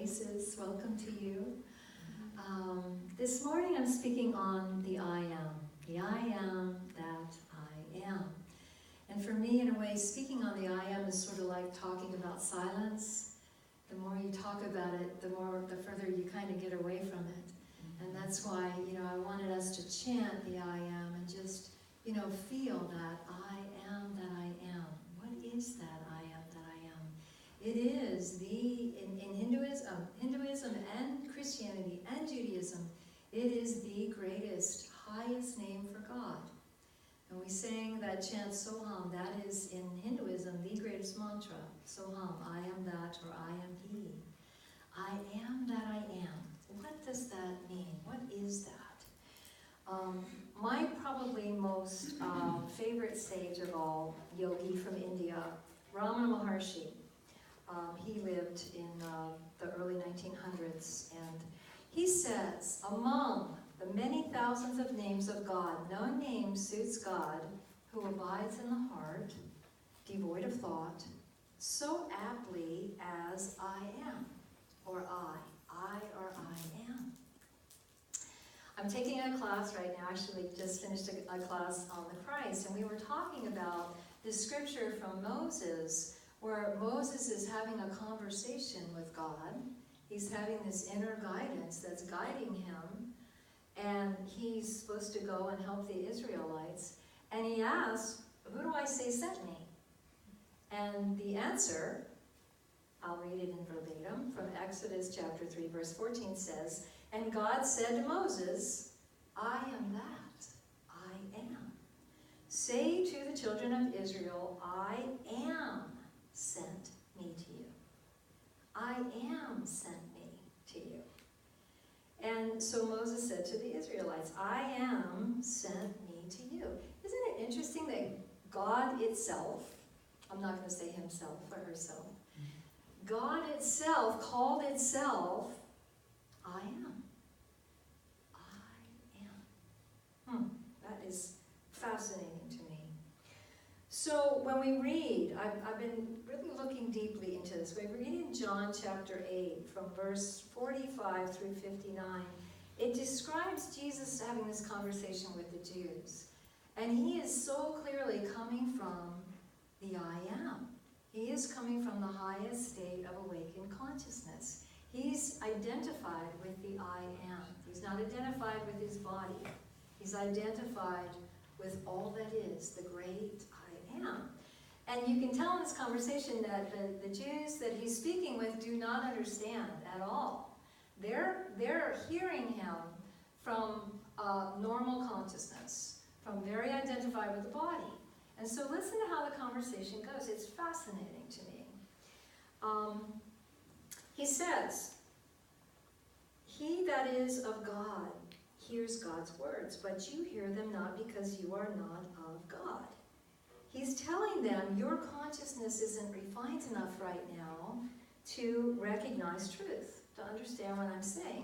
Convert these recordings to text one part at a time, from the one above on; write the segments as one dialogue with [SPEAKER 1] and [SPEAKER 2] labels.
[SPEAKER 1] Graces, welcome to you. This morning I'm speaking on the I am that I am. And for me, in a way, speaking on the I am is sort of like talking about silence. The more you talk about it, the further you kind of get away from it. And that's why, I wanted us to chant the I am and just, feel that I am that I am. What is that I am that I am? It is in Hinduism and Christianity and Judaism, it is the greatest, highest name for God. And we sang that chant Soham, that is in Hinduism the greatest mantra. Soham, I am that, or I am he. I am that I am. What does that mean? What is that? My probably most favorite sage of all, yogi from India, Ramana Maharshi. He lived in the early 1900s, and he says, among the many thousands of names of God, no name suits God, who abides in the heart, devoid of thought, so aptly as I am, or I or I am. I'm taking a class right now, actually just finished a class on the Christ, and we were talking about this scripture from Moses, where Moses is having a conversation with God. He's having this inner guidance that's guiding him, and he's supposed to go and help the Israelites. And he asks, who do I say sent me? And the answer, I'll read it in verbatim, from Exodus chapter 3, verse 14 says, and God said to Moses, I am that I am. Say to the children of Israel, I am sent me to you. I am sent me to you. And so Moses said to the Israelites, I am sent me to you. Isn't it interesting that God itself, I'm not going to say himself or herself, God itself called itself, I am. I am. That is fascinating to me. So when we read, I've been really looking deeply into this. We read in John chapter 8 from verse 45 through 59. It describes Jesus having this conversation with the Jews. And he is so clearly coming from the I am. He is coming from the highest state of awakened consciousness. He's identified with the I am. He's not identified with his body. He's identified with all that is, the great I am. And you can tell in this conversation that the Jews that he's speaking with do not understand at all. They're hearing him from normal consciousness, from very identified with the body. And so listen to how the conversation goes. It's fascinating to me. He says, he that is of God hears God's words, but you hear them not because you are not of God. He's telling them your consciousness isn't refined enough right now to recognize truth, to understand what I'm saying.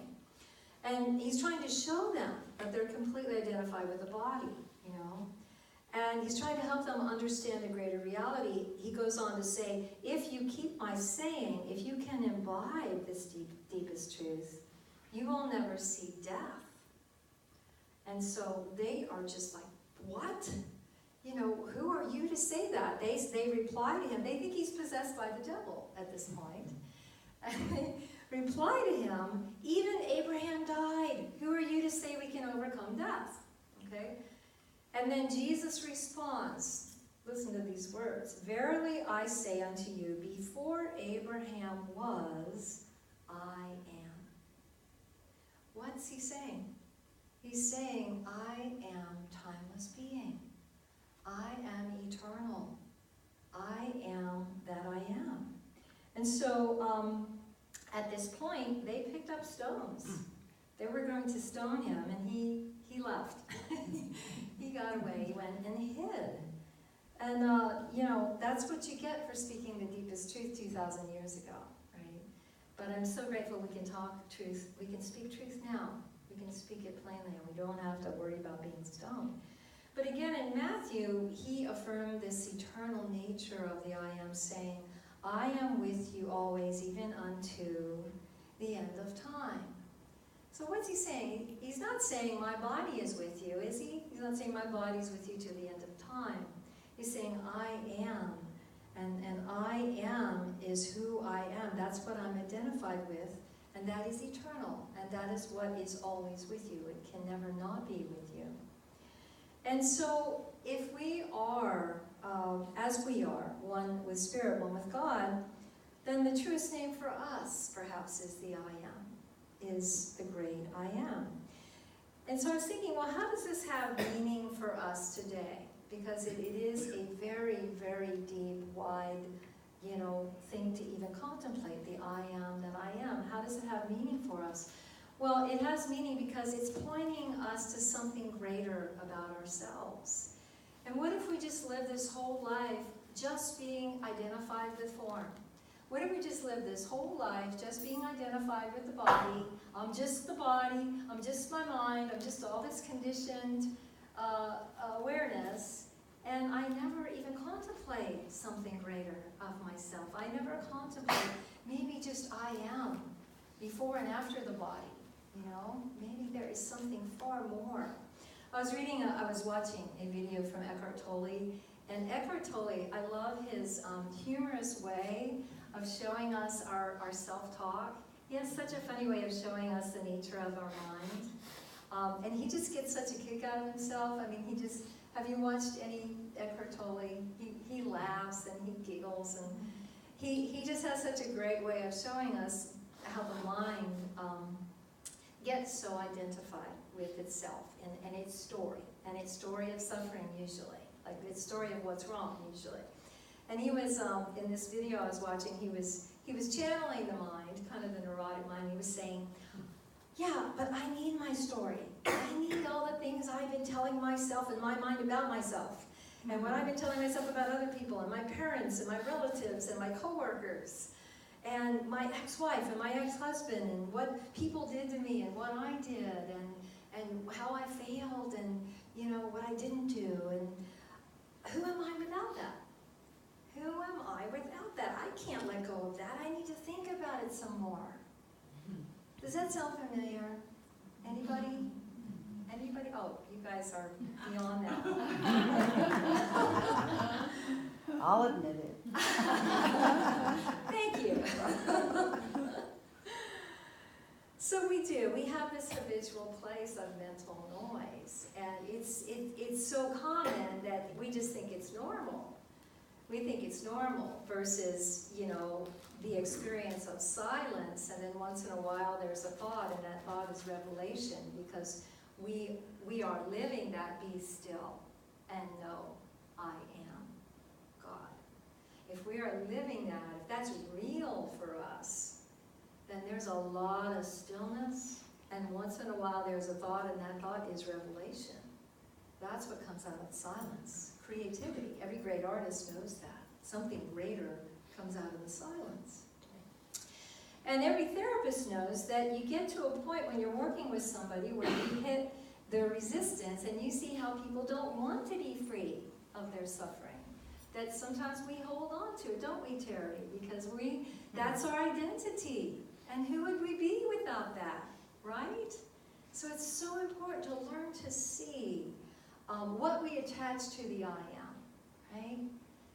[SPEAKER 1] And he's trying to show them that they're completely identified with the body, And he's trying to help them understand a greater reality. He goes on to say, if you keep my saying, if you can imbibe this deepest truth, you will never see death. And so they are just like, what? Who are you to say that? They reply to him. They think he's possessed by the devil at this point. And they reply to him, even Abraham died. Who are you to say we can overcome death? Okay? And then Jesus responds, listen to these words, verily I say unto you, before Abraham was, I am. What's he saying? He's saying, I am timeless being. I am eternal. I am that I am. And so at this point, they picked up stones. They were going to stone him, and he left. He got away. He went and hid. And, that's what you get for speaking the deepest truth 2,000 years ago, right? But I'm so grateful we can talk truth. We can speak truth now. We can speak it plainly, and we don't have to worry about being stoned. But again, in Matthew, he affirmed this eternal nature of the I am, saying, I am with you always, even unto the end of time. So what's he saying? He's not saying my body is with you, is he? He's not saying my body's with you to the end of time. He's saying I am. And I am is who I am. That's what I'm identified with. And that is eternal. And that is what is always with you. It can never not be with you. And so if we are, as we are, one with Spirit, one with God, then the truest name for us, perhaps, is the I am, is the great I am. And so I was thinking, well, how does this have meaning for us today? Because it is a very, very deep, wide, thing to even contemplate, the I am that I am. How does it have meaning for us? Well, it has meaning because it's pointing us to something greater about ourselves. And what if we just live this whole life just being identified with form? What if we just live this whole life just being identified with the body? I'm just the body, I'm just my mind, I'm just all this conditioned awareness, and I never even contemplate something greater of myself. I never contemplate maybe just I am before and after the body. Maybe there is something far more. I was watching a video from Eckhart Tolle, and Eckhart Tolle, I love his humorous way of showing us our self-talk. He has such a funny way of showing us the nature of our mind. And he just gets such a kick out of himself. I mean, have you watched any Eckhart Tolle? He laughs and he giggles, and he just has such a great way of showing us how the mind gets so identified with itself and its story of suffering usually, like its story of what's wrong usually. And he was, in this video I was watching, he was channeling the mind, kind of the neurotic mind. He was saying, yeah, but I need my story. I need all the things I've been telling myself in my mind about myself. And what I've been telling myself about other people, and my parents, and my relatives, and my coworkers, and my ex-wife, and my ex-husband, and what people did to me, and what I did, and how I failed, and what I didn't do, and who am I without that? Who am I without that? I can't let go of that. I need to think about it some more. Does that sound familiar? Anybody? Anybody? Oh, you guys are beyond that.
[SPEAKER 2] I'll admit it.
[SPEAKER 1] Thank you. So we do. We have this habitual place of mental noise, and it's so common that we just think it's normal. We think it's normal versus, the experience of silence, and then once in a while there's a thought, and that thought is revelation, because we are living that be still and know I am God. If we are living that, if that's real for us, then there's a lot of stillness, and once in a while there's a thought, and that thought is revelation. That's what comes out of silence. Creativity. Every great artist knows that. Something greater comes out of the silence. And every therapist knows that you get to a point when you're working with somebody where you hit the resistance and you see how people don't want to be free of their suffering. That sometimes we hold on to, don't we, Terry? Because that's our identity. And who would we be without that, right? So it's so important to learn to see what we attach to the I am, right?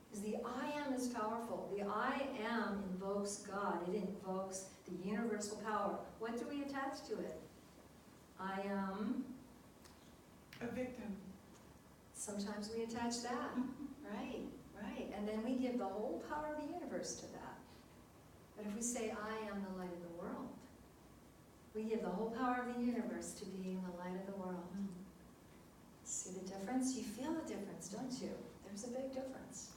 [SPEAKER 1] Because the I am is powerful. The I am invokes God. It invokes the universal power. What do we attach to it? I am
[SPEAKER 3] a victim.
[SPEAKER 1] Sometimes we attach that, right? And then we give the whole power of the universe to that. But if we say, I am the light of the world, we give the whole power of the universe to being the light of the world. See the difference? You feel the difference, don't you? There's a big difference.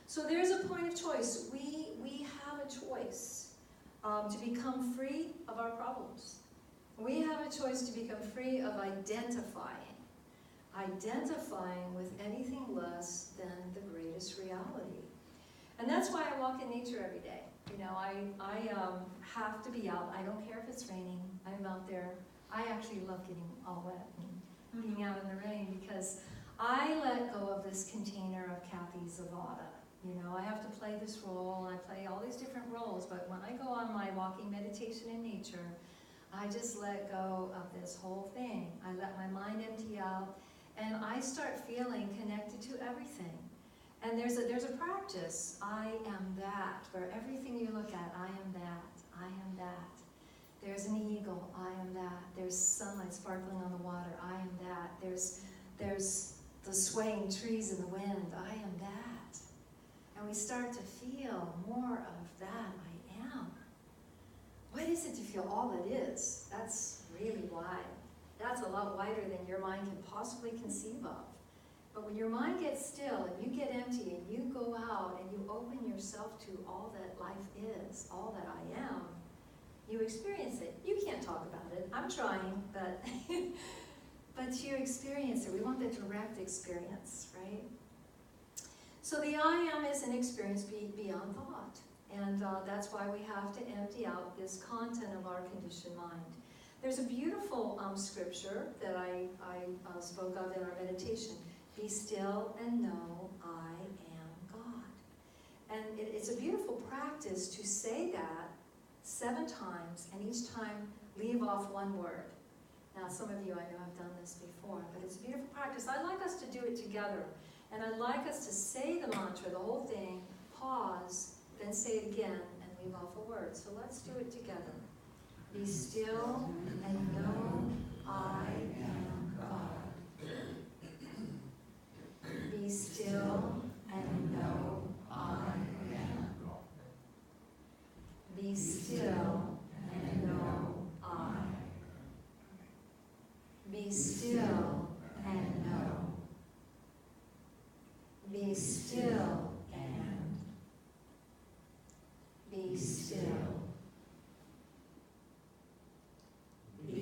[SPEAKER 1] So there's a point of choice. We have a choice to become free of our problems. We have a choice to become free of identifying with anything less than the greatest reality. And that's why I walk in nature every day. I have to be out. I don't care if it's raining. I'm out there. I actually love getting all wet and being out in the rain because I let go of this container of Kathy Zavada. I have to play this role, and I play all these different roles, but when I go on my my walking meditation in nature, I just let go of this whole thing. I let my mind empty out, and I start feeling connected to everything. And there's a practice, I am that, where everything you look at, I am that, I am that. There's an eagle, I am that. There's sunlight sparkling on the water, I am that. There's the swaying trees in the wind, I am that. And we start to feel more of that I am. What is it to feel all that is? That's really wide. That's a lot wider than your mind can possibly conceive of. But when your mind gets still and you get empty and you go out and you open yourself to all that life is, all that I am, you experience it. You can't talk about it. I'm trying, but but you experience it. We want the direct experience, right? So the I am is an experience beyond thought. And that's why we have to empty out this content of our conditioned mind. There's a beautiful scripture that I spoke of in our meditation. Be still and know I am God. And it's a beautiful practice to say that 7 times, and each time leave off one word. Now, some of you I know have done this before, but it's a beautiful practice. I'd like us to do it together. And I'd like us to say the mantra, the whole thing, pause, then say it again, and leave off a word. So let's do it together. Be still and know I am God. Be still and know I am God. Be still and know I. Be still and know. Be still and. Be still. Be.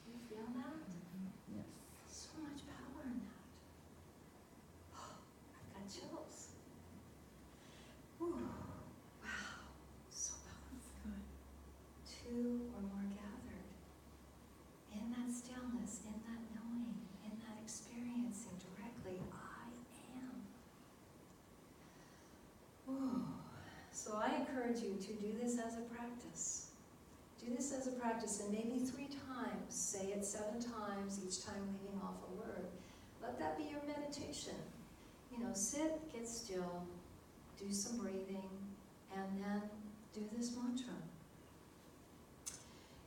[SPEAKER 1] You feel that?
[SPEAKER 2] Yes.
[SPEAKER 1] So much power in that. I've got chills. Ooh, wow, so powerful. 2 or more gathered. In that stillness, in that knowing, in that experiencing directly, I am. Ooh. So I encourage you to do this as a practice. Do this as a practice, and maybe 3 times. Say it 7 times, each time leaving off a word. Let that be your meditation. You know, sit, get still, do some breathing, and then do this mantra.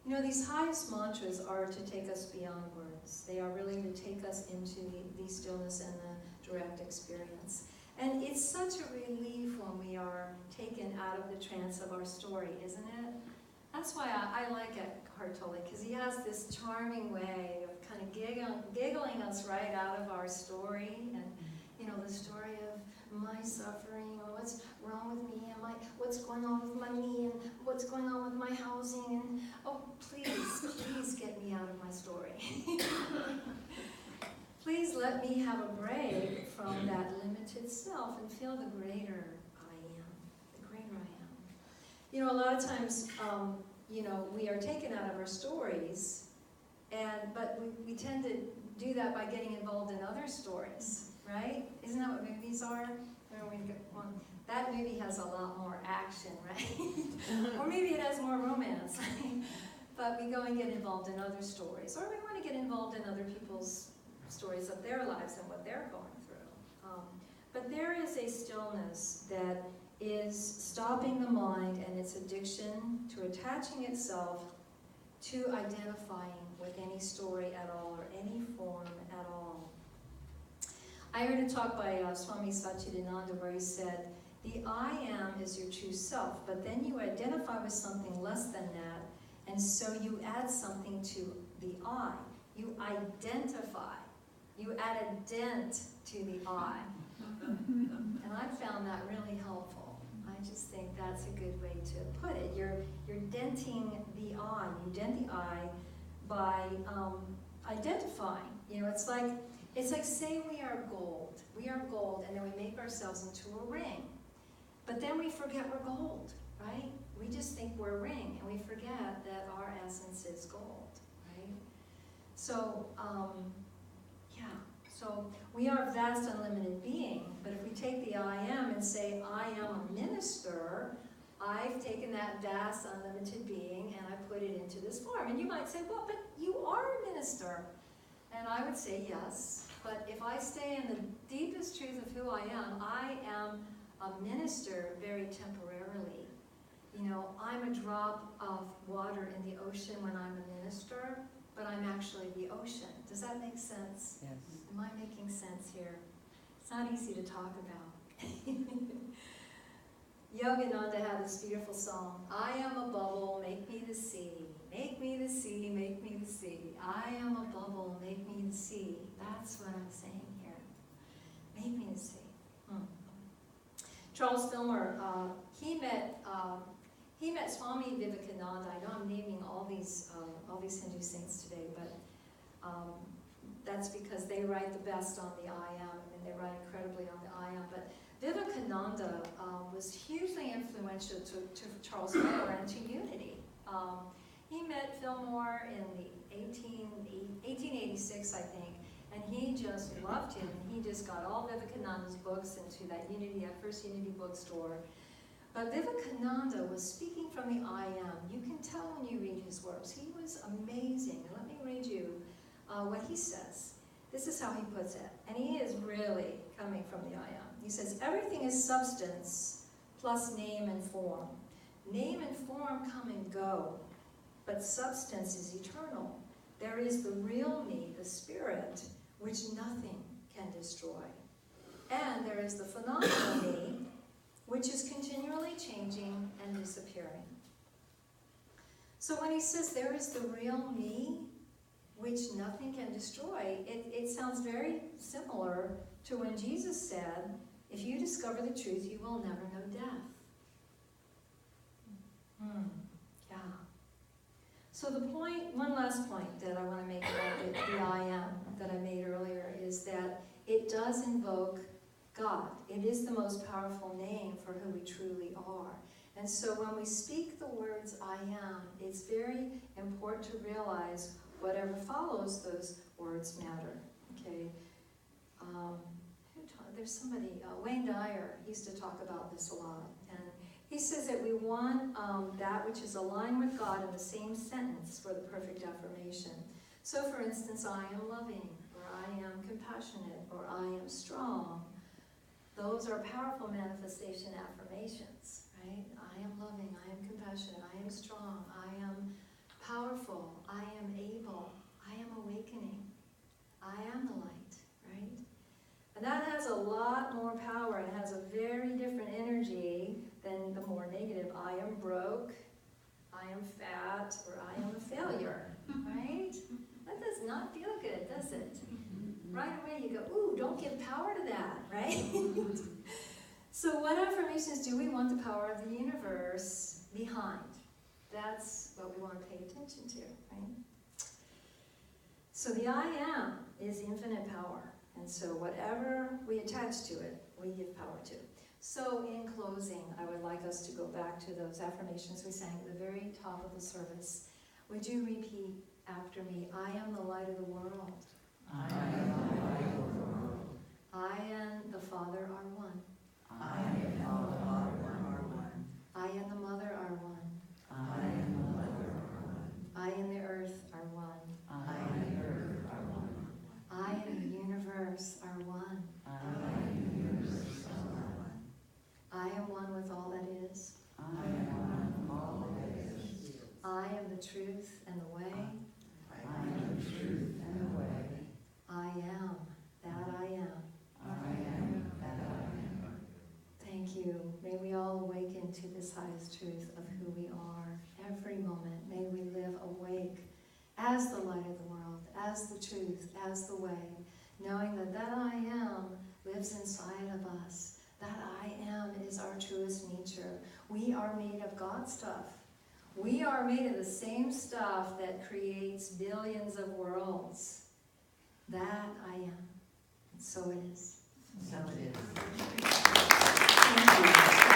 [SPEAKER 1] You know, these highest mantras are to take us beyond words. They are really to take us into the stillness and the direct experience. And it's such a relief when we are taken out of the trance of our story, isn't it? That's why I like Eckhart Tolle, because he has this charming way of kind of giggling us right out of our story. And, you know, the story of my suffering, or what's wrong with me, and what's going on with my knee, and what's going on with my housing, and oh, please get me out of my story. Please let me have a break from that limited self and feel the greater I am, the greater I am. You know, a lot of times, you know, we are taken out of our stories, but we tend to do that by getting involved in other stories, right? Isn't that what movies are? That movie has a lot more action, right? Or maybe it has more romance. But we go and get involved in other stories, or we want to get involved in other people's stories of their lives and what they're going through. But there is a stillness that is stopping the mind and its addiction to attaching itself to identifying with any story at all or any form at all. I heard a talk by Swami Satchidananda where he said, the I am is your true self, but then you identify with something less than that, and so you add something to the I. You identify. You add a dent to the I. And I found that really helpful. I just think that's a good way to put it. You're denting the I. You dent the I by identifying. You know, it's like say we are gold. We are gold, and then we make ourselves into a ring. But then we forget we're gold, right? We just think we're a ring, and we forget that our essence is gold, right? So, yeah. So we are a vast, unlimited being, but if we take the I am and say, I am a minister, I've taken that vast, unlimited being and I put it into this form. And you might say, well, but you are a minister. And I would say yes, but if I stay in the deepest truth of who I am a minister very temporarily. You know, I'm a drop of water in the ocean when I'm a minister, but I'm actually the ocean. Does that make sense?
[SPEAKER 2] Yes.
[SPEAKER 1] Am I making sense here? It's not easy to talk about. Yogananda had this beautiful song, I am a bubble, make me the sea. Make me the sea, make me the sea. I am a bubble, make me the sea. That's what I'm saying here. Make me the sea. Charles Fillmore, he met Swami Vivekananda. I know I'm naming all these Hindu saints today, but that's because they write the best on the I am, and they write incredibly on the I am. But Vivekananda was hugely influential to Charles Fillmore and to unity. He met Fillmore in the 1886, I think, and he just loved him. And he just got all Vivekananda's books into that first Unity bookstore. But Vivekananda was speaking from the I am. You can tell when you read his works. He was amazing. And let me read you what he says. This is how he puts it. And he is really coming from the I am. He says, everything is substance plus name and form. Name and form come and go, but substance is eternal. There is the real me, the spirit, which nothing can destroy. And there is the phenomenal me, which is continually changing and disappearing. So when he says there is the real me, which nothing can destroy, it sounds very similar to when Jesus said, if you discover the truth, you will never know death. Yeah. So the point, one last point that I want to make about the I am that I made earlier is that it does invoke God. It is the most powerful name for who we truly are. And so when we speak the words I am, it's very important to realize whatever follows those words matter. Okay? There's somebody, Wayne Dyer used to talk about this a lot. And he says that we want that which is aligned with God in the same sentence for the perfect affirmation. So for instance, I am loving, or I am compassionate, or I am strong. Those are powerful manifestation affirmations, right? I am loving, I am compassionate, I am strong, I am powerful, I am able, I am awakening, I am the light, right? And that has a lot more power and has a very different energy than the more negative, I am broke, I am fat, or I am a failure, right? That does not feel good, does it? Right away you go, ooh, don't give power to that, right? So what affirmations do we want the power of the universe behind? That's what we want to pay attention to, right? So the I am is infinite power. And so whatever we attach to it, we give power to. So in closing, I would like us to go back to those affirmations we sang at the very top of the service. Would you repeat after me? I am the light of the world.
[SPEAKER 2] I am the light of the world.
[SPEAKER 1] I and the Father are one.
[SPEAKER 2] I and the Father are one.
[SPEAKER 1] I and the Mother are one.
[SPEAKER 2] I and the Mother are one.
[SPEAKER 1] I and the earth are one.
[SPEAKER 2] I and the earth are one.
[SPEAKER 1] I and the universe are one.
[SPEAKER 2] I and the universe are one.
[SPEAKER 1] I am one with all that is.
[SPEAKER 2] I am one with all that is.
[SPEAKER 1] I am the truth and the way.
[SPEAKER 2] I am the truth and the way.
[SPEAKER 1] I am that I am.
[SPEAKER 2] I am that I am.
[SPEAKER 1] Thank you. May we all awaken to this highest truth of who we are every moment. May we live awake as the light of the world, as the truth, as the way, knowing that that I am lives inside of us. That I am is our truest nature. We are made of God stuff. We are made of the same stuff that creates billions of worlds. That I am. And so it is.
[SPEAKER 2] So it is.
[SPEAKER 1] Thank you.